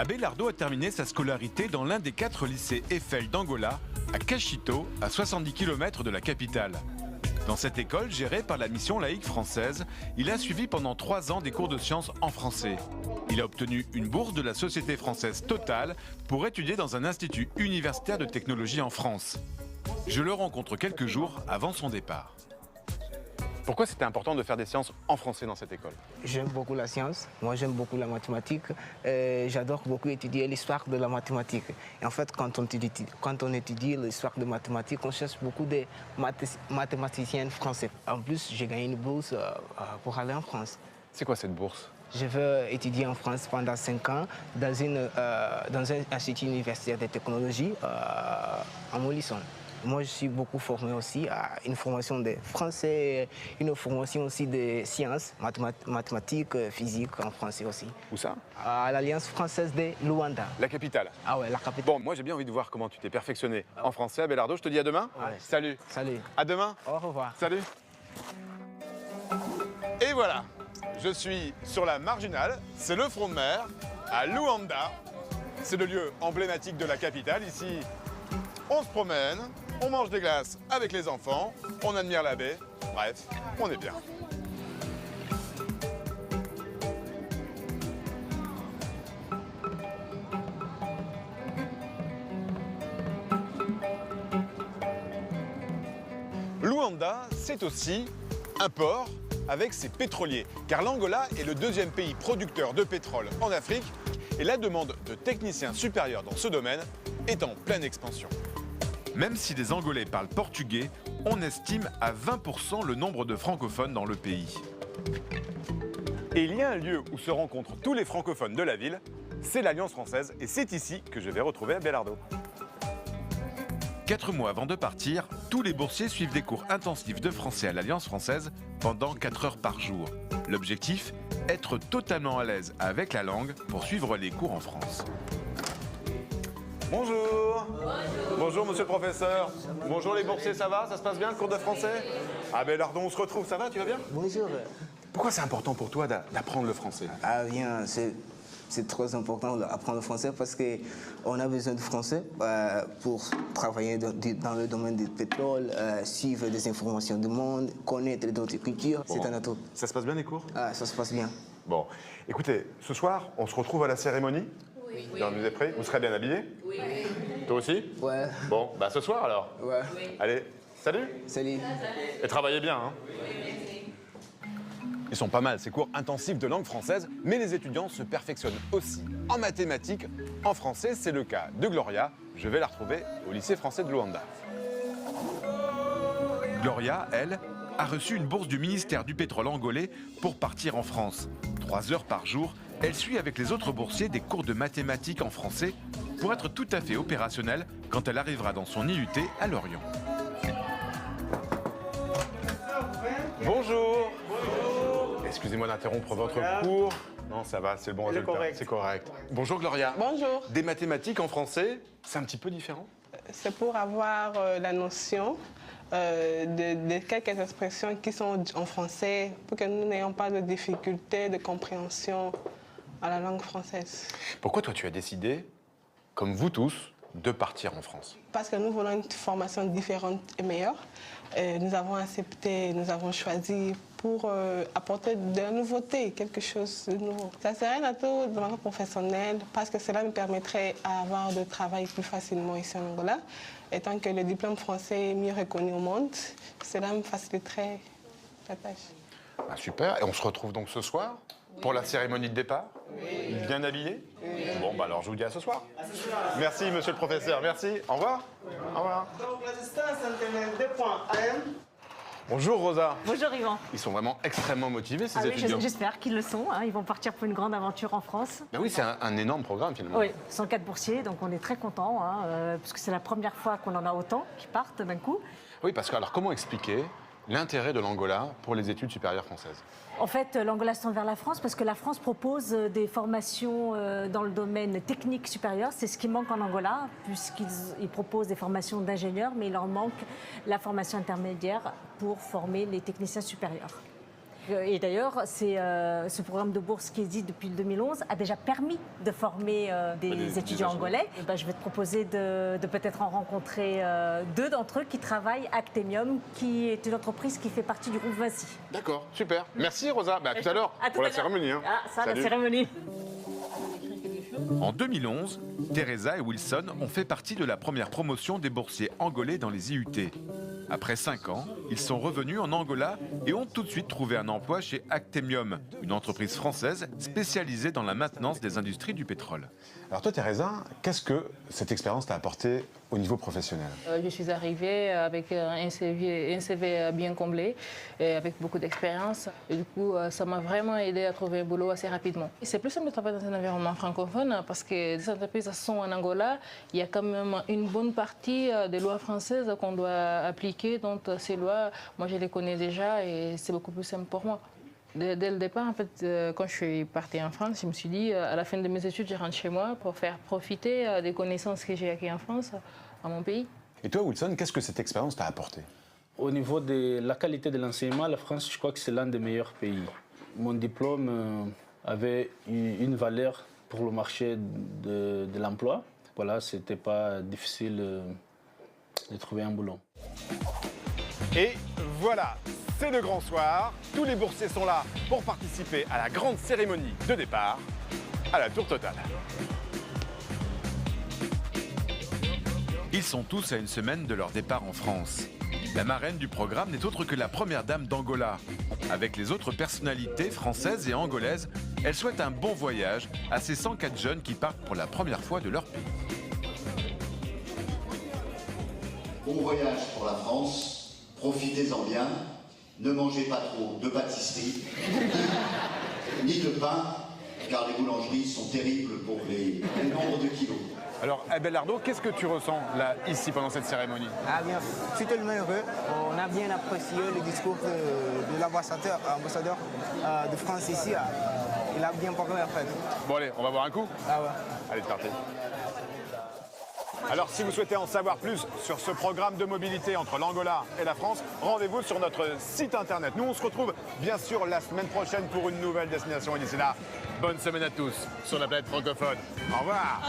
Abelardo a terminé sa scolarité dans l'un des 4 lycées Eiffel d'Angola, à Cachito, à 70 km de la capitale. Dans cette école, gérée par la mission laïque française, il a suivi pendant 3 ans des cours de sciences en français. Il a obtenu une bourse de la société française Total pour étudier dans un institut universitaire de technologie en France. Je le rencontre quelques jours avant son départ. Pourquoi c'était important de faire des sciences en français dans cette école? J'aime beaucoup la science, moi j'aime beaucoup la mathématique. J'adore beaucoup étudier l'histoire de la mathématique. Et en fait, quand on étudie l'histoire de mathématiques, on cherche beaucoup de mathématiciens français. En plus, j'ai gagné une bourse pour aller en France. C'est quoi cette bourse? Je veux étudier en France pendant 5 ans dans un institut universitaire de technologie à Montluçon. Moi, je suis beaucoup formé aussi à une formation de français, une formation aussi de sciences, mathématiques, physique en français aussi. Où ça? À l'Alliance française de Luanda. La capitale. Ah ouais, la capitale. Bon, moi j'ai bien envie de voir comment tu t'es perfectionné en français, Abelardo. Je te dis à demain. Ouais. Salut. Salut. À demain. Au revoir. Salut. Et voilà, je suis sur la marginale, c'est le front de mer, à Luanda. C'est le lieu emblématique de la capitale. Ici, on se promène, on mange des glaces avec les enfants, on admire la baie. Bref, on est bien. Luanda, c'est aussi un port avec ses pétroliers, car l'Angola est le 2e pays producteur de pétrole en Afrique et la demande de techniciens supérieurs dans ce domaine est en pleine expansion. Même si les Angolais parlent portugais, on estime à 20% le nombre de francophones dans le pays. Et il y a un lieu où se rencontrent tous les francophones de la ville, c'est l'Alliance française, et c'est ici que je vais retrouver Abelardo. 4 mois avant de partir, tous les boursiers suivent des cours intensifs de français à l'Alliance française pendant 4 heures par jour. L'objectif, être totalement à l'aise avec la langue pour suivre les cours en France. Bonjour. Bonjour. Bonjour monsieur le professeur. Bonjour les boursiers, ça va? Ça se passe bien le cours de français? Abelardo, on se retrouve, ça va? Tu vas bien? Bonjour. Pourquoi c'est important pour toi d'apprendre le français? Ah bien, c'est très important d'apprendre le français parce qu'on a besoin de français pour travailler dans le domaine du pétrole, suivre des informations du monde, connaître d'autres cultures. Bon. C'est un atout. Ça se passe bien les cours? Ah, ça se passe bien. Bon, écoutez, ce soir, on se retrouve à la cérémonie. Oui. Dans le musée près. Vous serez bien habillés? Oui. Toi aussi? Ouais. Bon, bah ce soir alors. Ouais. Allez, salut. Salut. Et travaillez bien, hein. Ils sont pas mal, ces cours intensifs de langue française, mais les étudiants se perfectionnent aussi en mathématiques, en français. C'est le cas de Gloria. Je vais la retrouver au lycée français de Luanda. Gloria, elle, a reçu une bourse du ministère du pétrole angolais pour partir en France. 3 heures par jour, elle suit avec les autres boursiers des cours de mathématiques en français pour être tout à fait opérationnelle quand elle arrivera dans son IUT à Lorient. Bonjour. Excusez-moi d'interrompre votre cours. Non, ça va, c'est le bon résultat. C'est correct. Bonjour Gloria. Bonjour. Des mathématiques en français, c'est un petit peu différent? C'est pour avoir la notion de quelques expressions qui sont en français pour que nous n'ayons pas de difficultés de compréhension à la langue française. Pourquoi toi tu as décidé, comme vous tous, de partir en France? Parce que nous voulons une formation différente et meilleure. Nous avons accepté, nous avons choisi pour apporter de la nouveauté, quelque chose de nouveau. Ça serait un atout de ma vie professionnelle parce que cela me permettrait d'avoir de travail plus facilement ici en Angola. Étant que le diplôme français est mieux reconnu au monde, cela me faciliterait la tâche. Ah, super, et on se retrouve donc ce soir pour la cérémonie de départ? Oui. Bien habillé? Oui. Bon, bah alors je vous dis à ce soir. Merci monsieur le professeur, merci. Au revoir. Oui. Au revoir. Donc la distance entre les 2 points AM. Bonjour Rosa. Bonjour Yvan. Ils sont vraiment extrêmement motivés ces Ah oui, étudiants. j'espère qu'ils le sont. Hein. Ils vont partir pour une grande aventure en France. Ben oui, c'est un énorme programme finalement. Oui, 104 boursiers, donc on est très contents, hein, parce que c'est la première fois qu'on en a autant qui partent d'un coup. Oui, parce que alors comment expliquer l'intérêt de l'Angola pour les études supérieures françaises? En fait, l'Angola se tend vers la France parce que la France propose des formations dans le domaine technique supérieur. C'est ce qui manque en Angola, puisqu'ils proposent des formations d'ingénieurs, mais il leur manque la formation intermédiaire pour former les techniciens supérieurs. Et d'ailleurs, ce programme de bourse qui existe depuis 2011 a déjà permis de former des étudiants angolais. Et ben, je vais te proposer de peut-être en rencontrer 2 d'entre eux qui travaillent à Actemium, qui est une entreprise qui fait partie du groupe Vinci. D'accord, super. Merci Rosa. À tout à l'heure pour la cérémonie. Hein. Ah, ça, Salut. la cérémonie. En 2011, Teresa et Wilson ont fait partie de la première promotion des boursiers angolais dans les IUT. Après 5 ans, ils sont revenus en Angola et ont tout de suite trouvé un emploi chez Actemium, une entreprise française spécialisée dans la maintenance des industries du pétrole. Alors toi Teresa, qu'est-ce que cette expérience t'a apporté au niveau professionnel? Je suis arrivée avec un CV bien comblé et avec beaucoup d'expérience. Et du coup, ça m'a vraiment aidé à trouver un boulot assez rapidement. C'est plus simple de travailler dans un environnement francophone parce que les entreprises sont en Angola. Il y a quand même une bonne partie des lois françaises qu'on doit appliquer. Donc ces lois, moi je les connais déjà et c'est beaucoup plus simple pour moi. Dès le départ, en fait, quand je suis partie en France, je me suis dit, à la fin de mes études, je rentre chez moi pour faire profiter des connaissances que j'ai acquises en France, à mon pays. Et toi Wilson, qu'est-ce que cette expérience t'a apporté? Au niveau de la qualité de l'enseignement, la France, je crois que c'est l'un des meilleurs pays. Mon diplôme avait une valeur pour le marché de l'emploi. Voilà, c'était pas difficile de trouver un boulot. Et voilà, c'est le grand soir. Tous les boursiers sont là pour participer à la grande cérémonie de départ à la Tour Totale. Ils sont tous à une semaine de leur départ en France. La marraine du programme n'est autre que la première dame d'Angola. Avec les autres personnalités françaises et angolaises, elle souhaite un bon voyage à ces 104 jeunes qui partent pour la première fois de leur pays. Bon voyage pour la France, profitez-en bien, ne mangez pas trop de pâtisserie, ni de pain, car les boulangeries sont terribles pour les nombres de kilos. Alors Abelardo, qu'est-ce que tu ressens là, ici, pendant cette cérémonie? Ah bien, je suis tellement heureux. On a bien apprécié le discours de l'ambassadeur de France ici. Il a bien parlé en fait. Bon allez, on va boire un coup? Ah ouais. Allez, c'est parti. Alors si vous souhaitez en savoir plus sur ce programme de mobilité entre l'Angola et la France, rendez-vous sur notre site internet. Nous on se retrouve bien sûr la semaine prochaine pour une nouvelle destination. Et d'ici là, bonne semaine à tous sur la planète francophone. Au revoir.